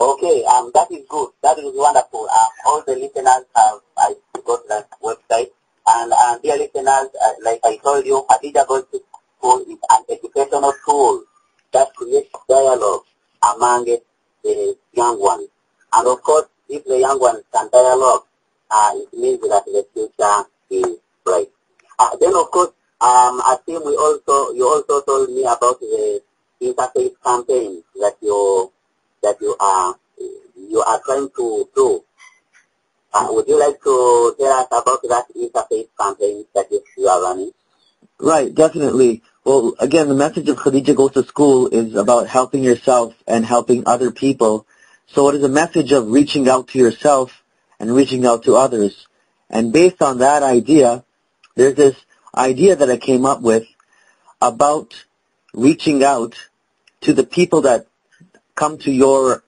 Okay, that is good. That is wonderful. All the listeners have, I got that website. And dear listeners, like I told you, Hadija Goes to School is an educational tool that creates dialogue among the young ones. And of course, if the young ones can dialogue, it means that the future is bright. Then of course, I think you also told me about the interfaith campaign that you are trying to do. Would you like to tell us about that interfaith campaign that you are running? Right, definitely. Well, again, the message of Khadija Goes to School is about helping yourself and helping other people. So it is a message of reaching out to yourself and reaching out to others. And based on that idea, there's this idea that I came up with about reaching out to the people that come to your,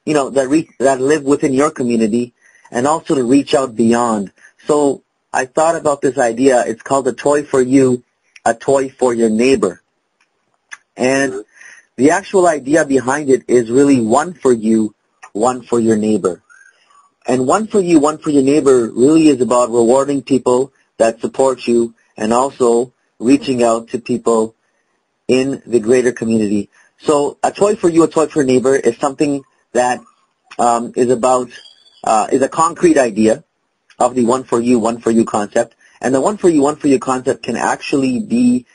that live within your community, and also to reach out beyond. So I thought about this idea. It's called A Toy for You, A Toy for Your Neighbor. And the actual idea behind it is really one for you, one for your neighbor. And one for you, one for your neighbor really is about rewarding people that support you and also reaching out to people in the greater community. So A Toy for You, A Toy for Your Neighbor is something that is a concrete idea of the one for you concept. And the one for you concept can actually be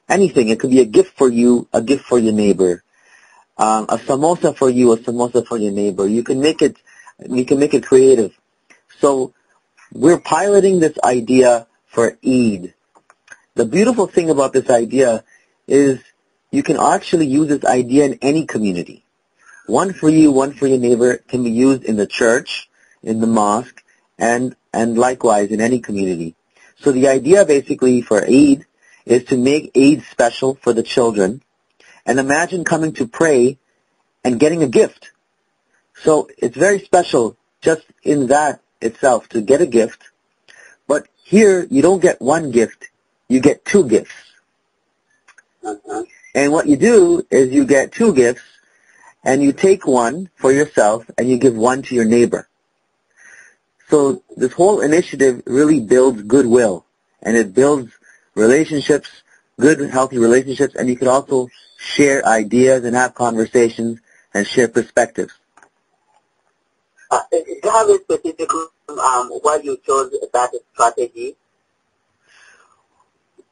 anything. It could be a gift for you, a gift for your neighbor. A samosa for you, a samosa for your neighbor. We can make it creative. So we're piloting this idea for Eid. The beautiful thing about this idea is you can actually use this idea in any community. One for you, one for your neighbor can be used in the church, in the mosque, and likewise in any community. So the idea basically for Eid is to make Eid special for the children. And imagine coming to pray and getting a gift. So it's very special just in that itself to get a gift. But here you don't get one gift, you get two gifts. And what you do is you get two gifts and you take one for yourself and you give one to your neighbor. So this whole initiative really builds goodwill, and it builds relationships, good, healthy relationships, and you can also share ideas and have conversations and share perspectives. Do you have a specific why you chose that strategy?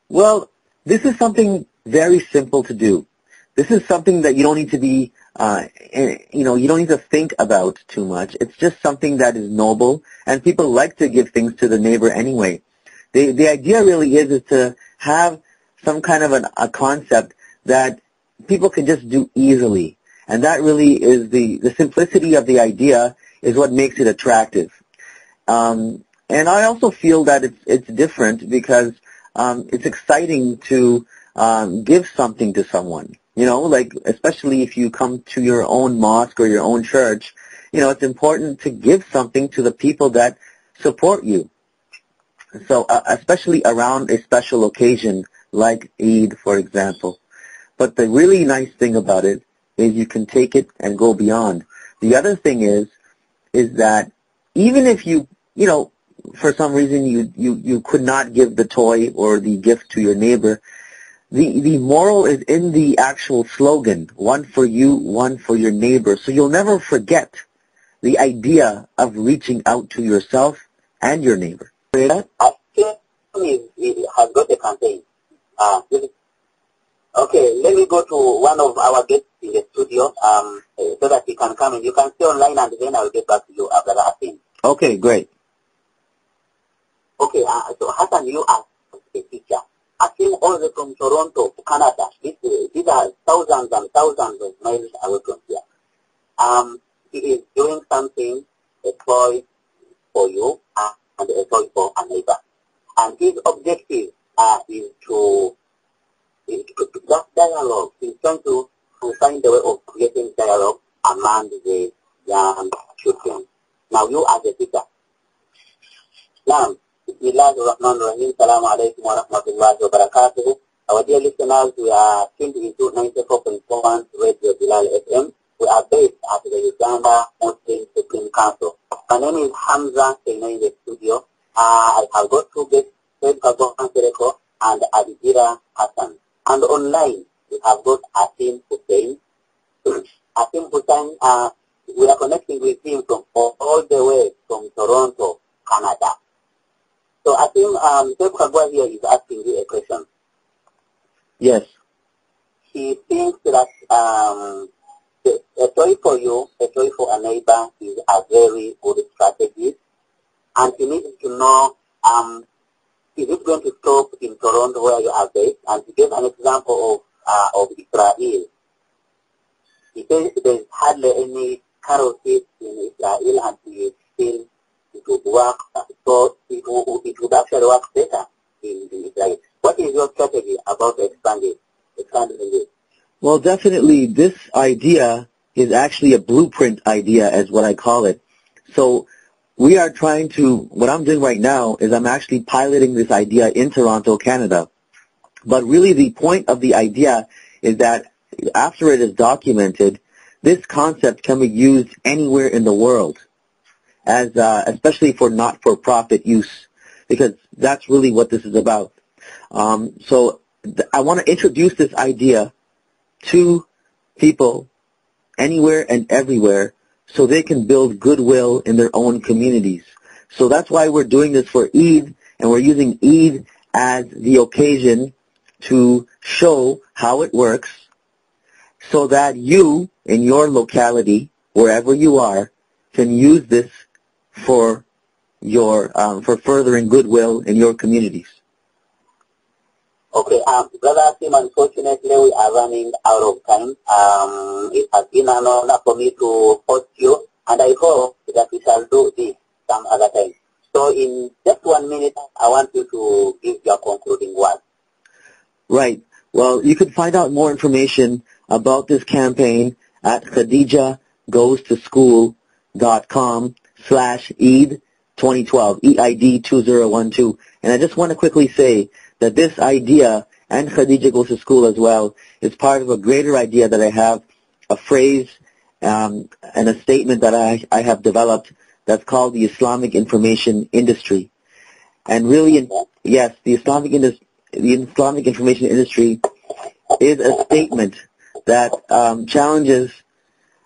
Well, this is something very simple to do. This is something that you don't need to be, you don't need to think about too much. It's just something that is noble, and people like to give things to the neighbor anyway. The idea really is to have some kind of a concept that people can just do easily, and that really is the simplicity of the idea is what makes it attractive. And I also feel that it's different because it's exciting to give something to someone. Like especially if you come to your own mosque or your own church, it's important to give something to the people that support you. So especially around a special occasion like Eid, for example. But the really nice thing about it is you can take it and go beyond. The other thing is that even if you for some reason you could not give the toy or the gift to your neighbor, the moral is in the actual slogan, one for you, one for your neighbor. So you'll never forget the idea of reaching out to yourself and your neighbor. I think it has got a campaign. Okay, let me go to one of our guests in the studio so that he can come in. You can stay online and then I will get back to you after that. Okay, great. Okay, so Hassan, you are a teacher. I think all the way from Toronto to Canada. These are thousands and thousands of miles away from here. He is doing something, a toy for you and a toy for a neighbor. And his objective is to that dialogue. He's trying to find a way of creating dialogue among the young children. Now you as a teacher. Now, Bismillahirrahmanirrahim. Assalamu alaikum wa rahmatullahi wa barakatuh. Our dear listeners, we are tuned into 94.1 Radio Bilal FM, We are based at the Uganda Muslim Supreme Council. My name is Hamza Keno in the studio. I have got two guests, Fred Kagokan and Adibira Hassan. And online, we have got Asim Hussein. Asim Hussein, we are connecting with him from all the way from Toronto, Canada. So Asim, Fred Kagwa here is asking you a question. Yes. He thinks that a toy for you, a toy for a neighbor is a very good strategy. And he needs to know, is it going to stop in Toronto where you are based? And he gave an example of Israel. He says there's hardly any carol seeds in Israel, and he feels it would work, so it would actually work better in Israel. What is your strategy about expanding this? Well, definitely this idea is actually a blueprint idea, as what I call it. So we are trying to, what I'm doing right now is I'm actually piloting this idea in Toronto, Canada. But really the point of the idea is that after it is documented, this concept can be used anywhere in the world, as especially for not-for-profit use, because that's really what this is about. So I want to introduce this idea to people anywhere and everywhere so they can build goodwill in their own communities. So that's why we're doing this for Eid, and we're using Eid as the occasion to show how it works so that you, in your locality, wherever you are, can use this for your for furthering goodwill in your communities. Okay, Brother Asim, unfortunately we are running out of time. It has been an honor for me to host you, and I hope that we shall do this some other time. So in just 1 minute, I want you to give your concluding word. Right. Well, you can find out more information about this campaign at khadijagostoschool.com/Eid 2012, EID 2012. And I just want to quickly say that this idea, and Khadija Goes to School as well, is part of a greater idea that I have, a phrase and a statement that I have developed that's called the Islamic Information Industry. And really, yes, the Islamic Information Industry is a statement that challenges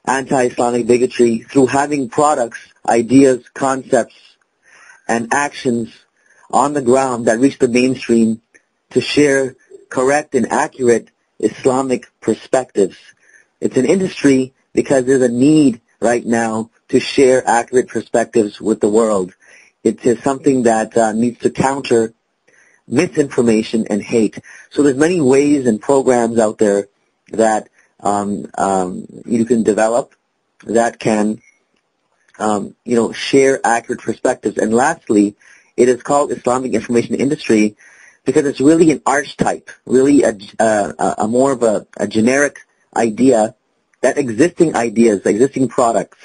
anti-Islamic bigotry through having products, ideas, concepts, and actions on the ground that reach the mainstream to share correct and accurate Islamic perspectives. It's an industry because there's a need right now to share accurate perspectives with the world. It is something that needs to counter misinformation and hate. So there's many ways and programs out there that you can develop that can share accurate perspectives. And lastly, it is called Islamic Information Industry because it's really an archetype, really a more of a generic idea that existing ideas, existing products,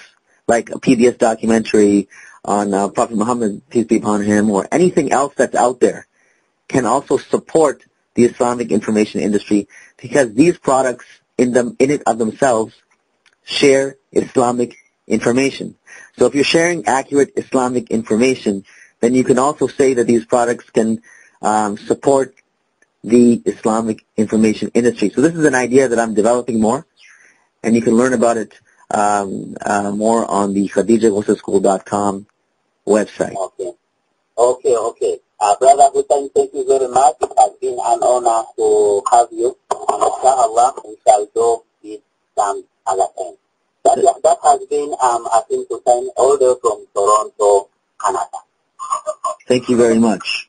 like a PBS documentary on Prophet Muhammad, peace be upon him, or anything else that's out there, can also support the Islamic Information Industry because these products in it of themselves share Islamic information. So if you're sharing accurate Islamic information, then you can also say that these products can support the Islamic Information Industry. So this is an idea that I'm developing more, and you can learn about it more on the khadijagostoschool.com website. Okay. Brother Hussein, thank you very much. It has been an honor to have you. And inshallah, we shall do this some other time. That has been Asim Hussein, all the way from Toronto, Canada. Thank you very much.